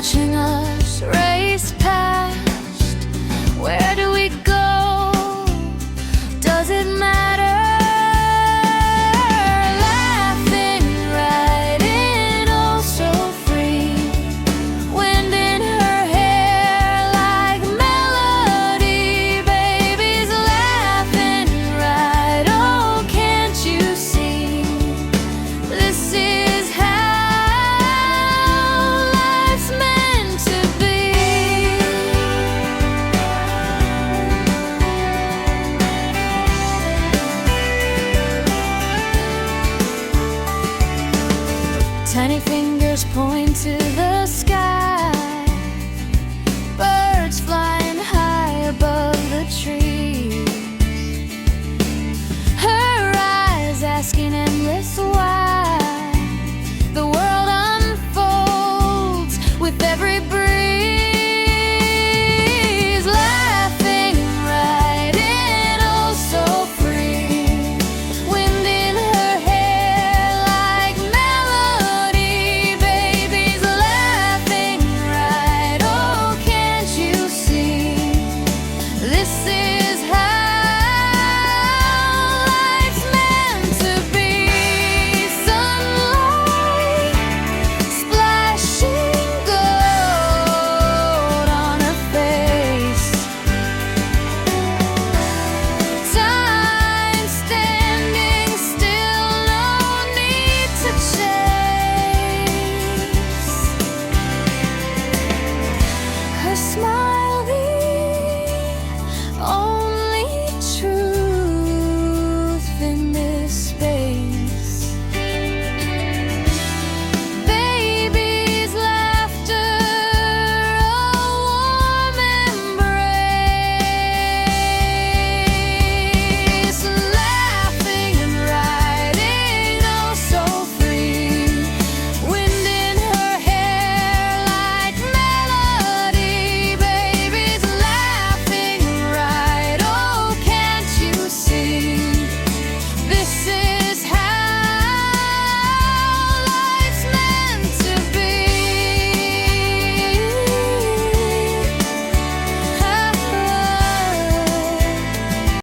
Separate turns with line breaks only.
watching us race past. Where do we go? Does it matter? Laughing, riding, oh so free. Wind in her hair like melody. Baby's laughing, right? Oh, can't you see? This is how tiny fingers point to the